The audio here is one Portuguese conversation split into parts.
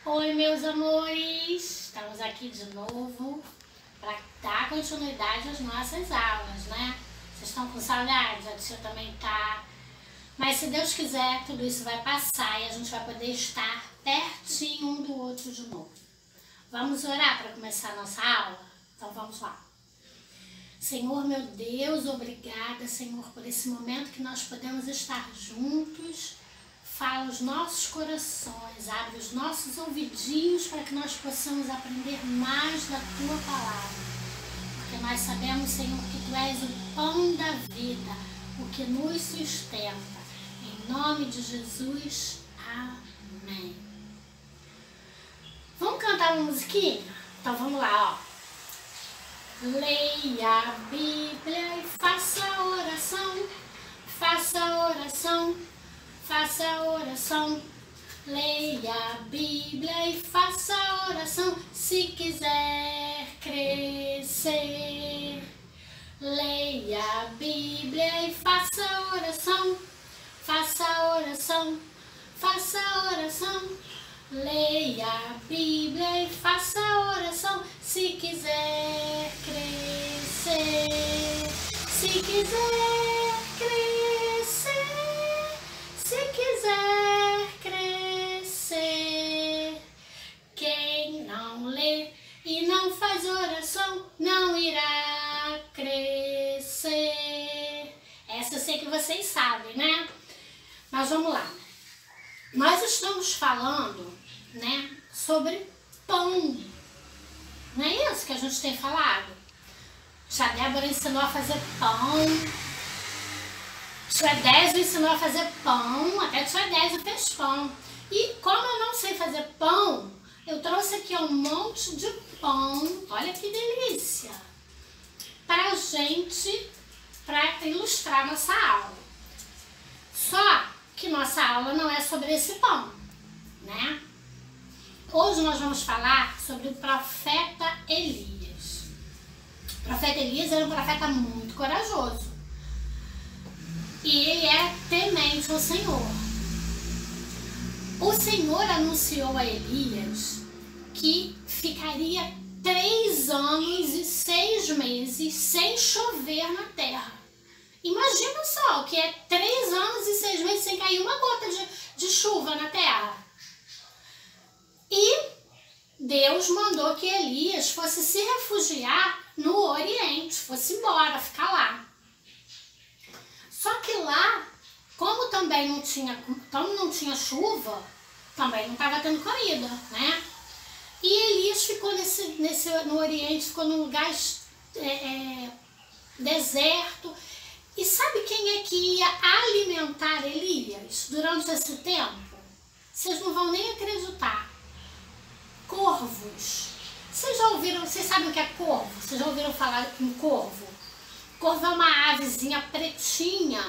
Oi, meus amores! Estamos aqui de novo para dar continuidade às nossas aulas, né? Vocês estão com saudade? A tia também tá. Mas se Deus quiser, tudo isso vai passar e a gente vai poder estar pertinho um do outro de novo. Vamos orar para começar a nossa aula? Então vamos lá. Senhor, meu Deus, obrigada, Senhor, por esse momento que nós podemos estar juntos. Fala os nossos corações, abre os nossos ouvidinhos para que nós possamos aprender mais da Tua Palavra. Porque nós sabemos, Senhor, que Tu és o pão da vida, o que nos sustenta. Em nome de Jesus, amém. Vamos cantar uma musiquinha? Então vamos lá, ó. Leia a Bíblia e faça a oração, faça a oração. Faça a oração, leia a Bíblia e faça a oração se quiser crescer. Leia a Bíblia e faça a oração, faça a oração, faça a oração. Leia a Bíblia e faça a oração se quiser crescer. Se quiser crescer. Se quiser crescer, quem não lê e não faz oração não irá crescer. Essa eu sei que vocês sabem, né? Mas vamos lá. Nós estamos falando, né, sobre pão. Não é isso que a gente tem falado? A Débora ensinou a fazer pão. Tia Désio ensinou a fazer pão, até Tia Désio fez pão. E como eu não sei fazer pão, eu trouxe aqui um monte de pão, olha que delícia, pra gente, para ilustrar nossa aula. Só que nossa aula não é sobre esse pão, né? Hoje nós vamos falar sobre o profeta Elias. O profeta Elias era um profeta muito corajoso. E ele é temente ao Senhor. O Senhor anunciou a Elias que ficaria 3 anos e 6 meses sem chover na terra. Imagina só, o que é 3 anos e 6 meses sem cair uma gota de chuva na terra. E Deus mandou que Elias fosse se refugiar no Oriente, fosse embora, ficar lá. Só que lá, como também não tinha chuva, também não estava tendo comida, né? E Elias ficou no Oriente, ficou num lugar deserto. E sabe quem é que ia alimentar Elias durante esse tempo? Vocês não vão nem acreditar. Corvos. Vocês sabem o que é corvo? Vocês já ouviram falar em corvo? Corvo é uma avezinha pretinha,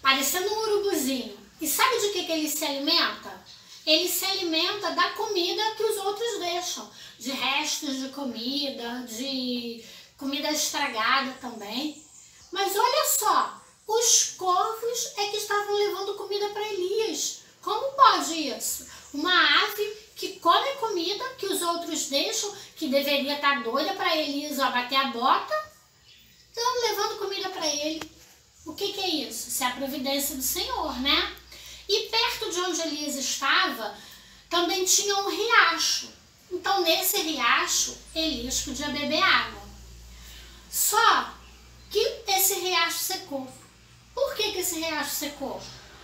parecendo um urubuzinho. E sabe de que ele se alimenta? Ele se alimenta da comida que os outros deixam. De restos de comida estragada também. Mas olha só, os corvos é que estavam levando comida para Elias. Como pode isso? Uma ave que come comida que os outros deixam, que deveria estar doida para Elias bater a bota, estão levando comida para ele. O que é isso? Isso é a providência do Senhor, né? E perto de onde Elias estava, também tinha um riacho. Então, nesse riacho, Elias podia beber água. Só que esse riacho secou. Por que esse riacho secou?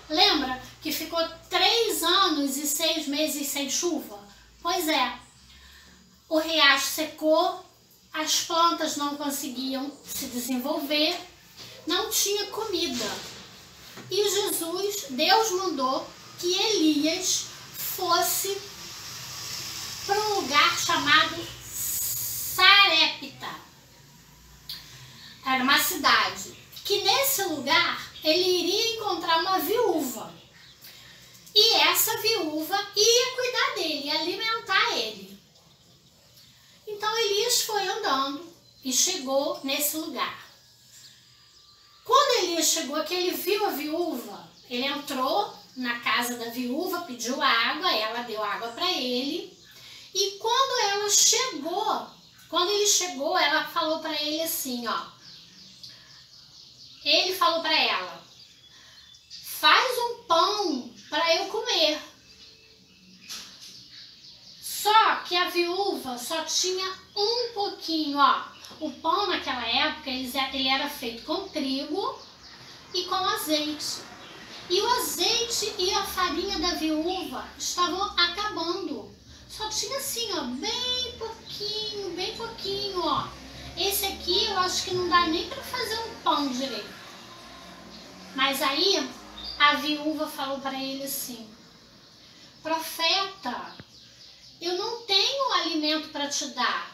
Lembra que ficou 3 anos e 6 meses sem chuva? Pois é, o riacho secou, as plantas não conseguiam se desenvolver, não tinha comida. E Deus mandou que Elias fosse para um lugar chamado Sarepta. Era uma cidade. Que nesse lugar ele iria encontrar uma viúva. E essa viúva ia cuidar dele, ia alimentar ele. Então Elias foi andando e chegou nesse lugar. Quando Elias chegou aqui, ele viu a viúva, ele entrou na casa da viúva, pediu água, ela deu água para ele. E quando ele chegou, ela falou para ele assim, ó. Ele falou para ela: faz um pão para eu comer. Só que a viúva só tinha um pouquinho, ó. O pão naquela época, ele era feito com trigo e com azeite. E o azeite e a farinha da viúva estavam acabando. Só tinha assim, ó, bem pouquinho, ó. Esse aqui eu acho que não dá nem para fazer um pão direito. Mas aí a viúva falou para ele assim: profeta, eu não tenho alimento para te dar.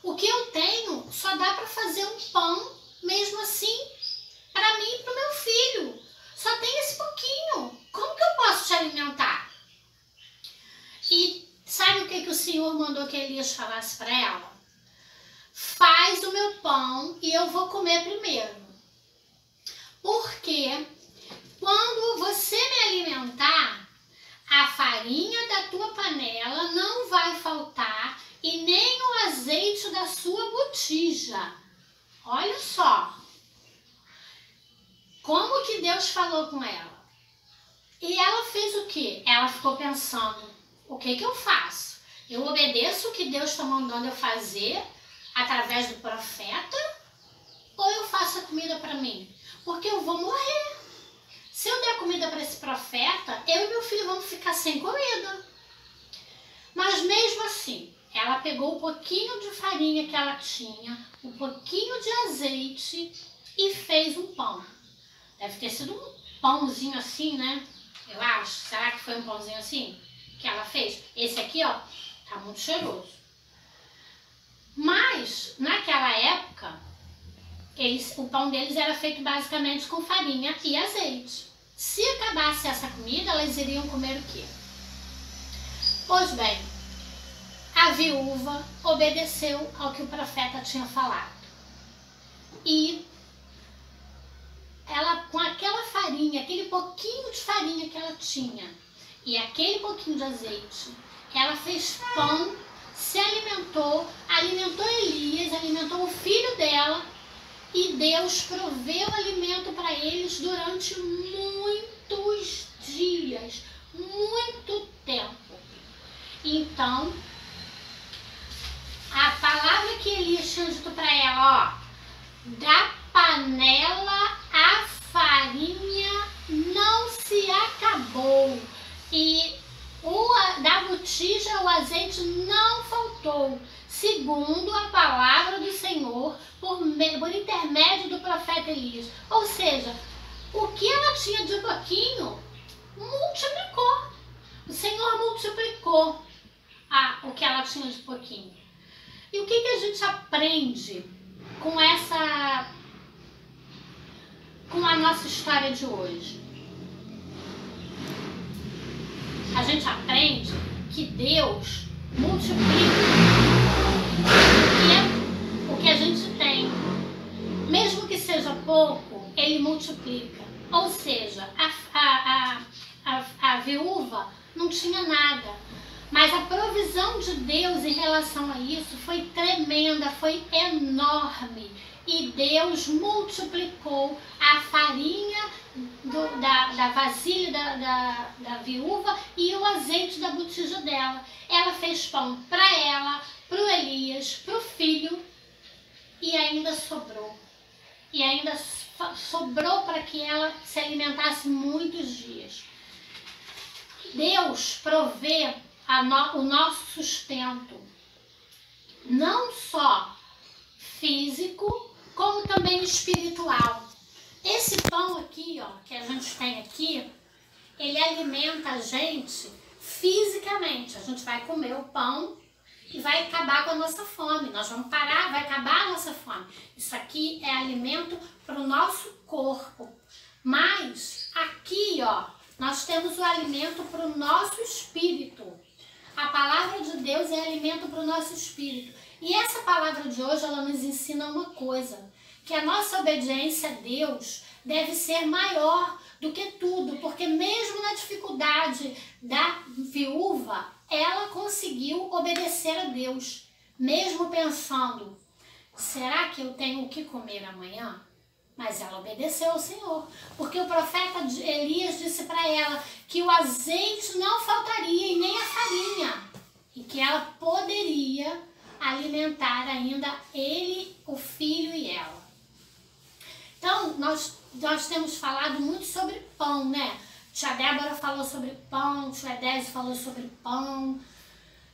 O que eu tenho só dá para fazer um pão, mesmo assim, para mim e para o meu filho. Só tem esse pouquinho. Como que eu posso te alimentar? E sabe o que o Senhor mandou que Elias falasse para ela? Faz o meu pão e eu vou comer primeiro. Porque quando você me alimentar, a farinha da tua panela não vai faltar e nem o azeite da sua botija. Olha só como que Deus falou com ela. E ela fez o quê? Ela ficou pensando: o que eu faço? Eu obedeço o que Deus está mandando eu fazer através do profeta? Ou eu faço a comida para mim? Porque eu vou morrer. Se eu der comida para esse profeta, eu e meu filho vamos ficar sem comida. Mas mesmo assim, ela pegou o pouquinho de farinha que ela tinha, um pouquinho de azeite e fez um pão. Deve ter sido um pãozinho assim, né? Eu acho. Será que foi um pãozinho assim que ela fez? Esse aqui, ó, tá muito cheiroso. Mas, naquela época, o pão deles era feito basicamente com farinha e azeite. Se acabasse essa comida, elas iriam comer o quê? Pois bem, a viúva obedeceu ao que o profeta tinha falado. E ela, com aquela farinha, aquele pouquinho de farinha que ela tinha e aquele pouquinho de azeite, ela fez pão, se alimentou Elias, alimentou o filho dela, e Deus proveu alimento para eles durante muitos dias, muito tempo. Então, a palavra que Elias tinha dito para ela, ó, da panela a farinha não se acabou e da botija o azeite não faltou, segundo a palavra do Senhor por intermédio do profeta Elias. Ou seja, o que ela tinha de pouquinho multiplicou. O Senhor multiplicou o que ela tinha de pouquinho. E o que a gente aprende com a nossa história de hoje? A gente aprende que Deus multiplica o que a gente tem. Mesmo que seja pouco, Ele multiplica. Ou seja, a viúva não tinha nada. Mas a provisão de Deus em relação a isso foi tremenda, foi enorme. E Deus multiplicou a farinha da vasilha da viúva e o azeite da botija dela. Ela fez pão para ela, para o Elias, para o filho, e ainda sobrou. E ainda sobrou para que ela se alimentasse muitos dias. Deus provê o nosso sustento, não só físico, como também espiritual. Esse pão aqui, ó, que a gente tem aqui, ele alimenta a gente fisicamente. A gente vai comer o pão e vai acabar com a nossa fome. Nós vamos parar, vai acabar a nossa fome. Isso aqui é alimento para o nosso corpo. Mas aqui, ó, nós temos o alimento para o nosso espírito. A palavra de Deus é alimento para o nosso espírito. E essa palavra de hoje, ela nos ensina uma coisa, que a nossa obediência a Deus deve ser maior do que tudo, porque mesmo na dificuldade da viúva, ela conseguiu obedecer a Deus, mesmo pensando, será que eu tenho o que comer amanhã? Mas ela obedeceu ao Senhor, porque o profeta Elias disse para ela que o azeite não faltaria e nem a farinha, e que ela poderia alimentar ainda ele, o filho e ela. Então, nós temos falado muito sobre pão, né? Tia Débora falou sobre pão, tia Edésio falou sobre pão,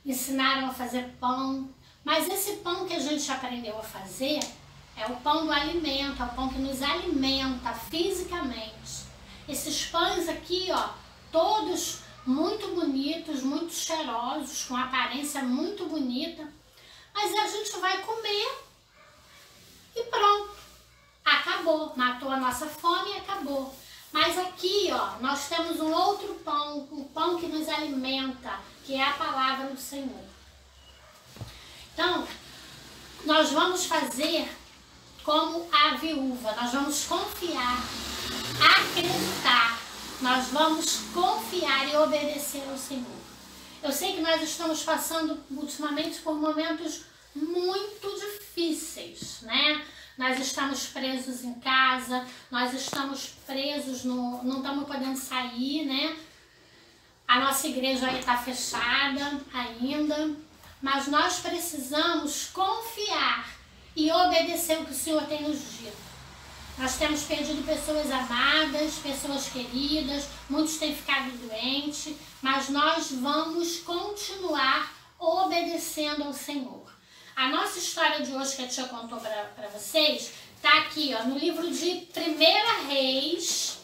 ensinaram a fazer pão. Mas esse pão que a gente aprendeu a fazer é o pão do alimento, é o pão que nos alimenta fisicamente. Esses pães aqui, ó, todos muito bonitos, muito cheirosos, com aparência muito bonita, mas a gente vai comer e pronto. Acabou, matou a nossa fome e acabou. Mas aqui, ó, nós temos um outro pão, um pão que nos alimenta, que é a palavra do Senhor. Então, nós vamos fazer como a viúva, nós vamos confiar, acreditar, nós vamos confiar e obedecer ao Senhor. Eu sei que nós estamos passando ultimamente por momentos muito difíceis, né? Nós estamos presos em casa, nós estamos presos, não estamos podendo sair, né? A nossa igreja aí está fechada ainda, mas nós precisamos confiar e obedecer o que o Senhor tem nos dito. Nós temos perdido pessoas amadas, pessoas queridas, muitos têm ficado doentes, mas nós vamos continuar obedecendo ao Senhor. A nossa história de hoje que a tia contou para vocês está aqui, ó, no livro de 1 Reis,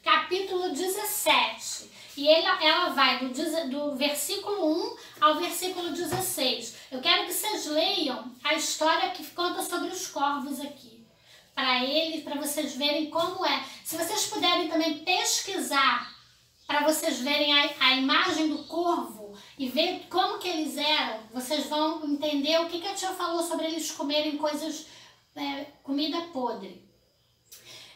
capítulo 17. E ela vai do versículo 1 ao versículo 16. Eu quero que vocês leiam a história que conta sobre os corvos aqui. Para vocês verem como é. Se vocês puderem também pesquisar, para vocês verem a imagem do corvo e ver como que eles eram, vocês vão entender o que a tia falou sobre eles comerem coisas, comida podre.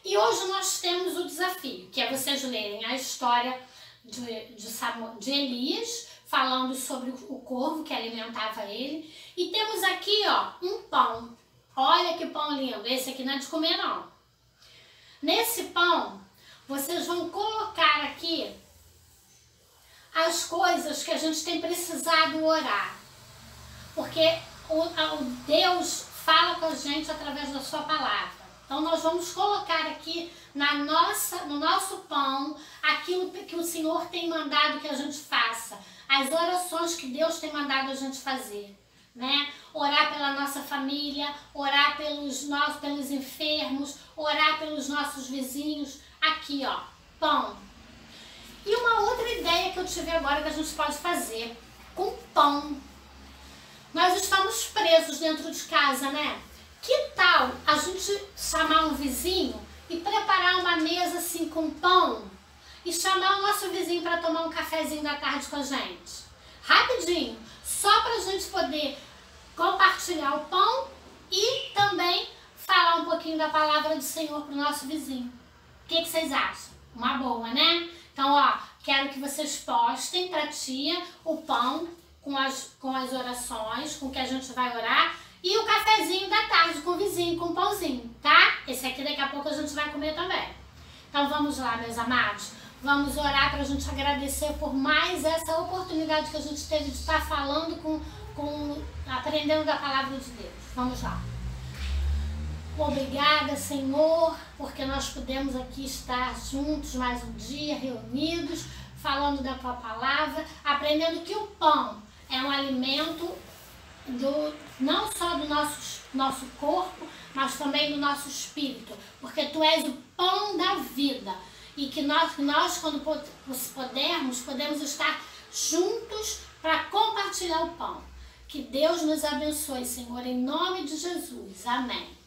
E hoje nós temos o desafio, que é vocês lerem a história de Elias, falando sobre o corvo que alimentava ele. E temos aqui, ó, um pão. Olha que pão lindo. Esse aqui não é de comer, não. Nesse pão, vocês vão colocar aqui as coisas que a gente tem precisado orar. Porque o Deus fala com a gente através da sua palavra. Então nós vamos colocar aqui no nosso pão aquilo que o Senhor tem mandado que a gente faça. As orações que Deus tem mandado a gente fazer, né? Orar pela nossa família, orar pelos enfermos, orar pelos nossos vizinhos. Aqui, ó, pão. E uma outra ideia que eu tive agora que a gente pode fazer com pão. Nós estamos presos dentro de casa, né? Que tal a gente chamar um vizinho e preparar uma mesa assim com pão e chamar o nosso vizinho para tomar um cafezinho da tarde com a gente? Rapidinho, só para a gente poder compartilhar o pão e também falar um pouquinho da palavra do Senhor para o nosso vizinho. O que vocês acham? Uma boa, né? Então, ó, quero que vocês postem para a tia o pão com as orações, com que a gente vai orar, e o cafezinho da tarde com o vizinho, com o pãozinho, tá? Esse aqui daqui a pouco a gente vai comer também. Então vamos lá, meus amados. Vamos orar para a gente agradecer por mais essa oportunidade que a gente teve de estar falando, aprendendo da palavra de Deus. Vamos lá. Obrigada, Senhor, porque nós pudemos aqui estar juntos mais um dia, reunidos, falando da Tua palavra, aprendendo que o pão é um alimento não só do nosso corpo, mas também do nosso espírito, porque Tu és o pão da vida e que nós quando podemos estar juntos para compartilhar o pão. Que Deus nos abençoe, Senhor, em nome de Jesus. Amém.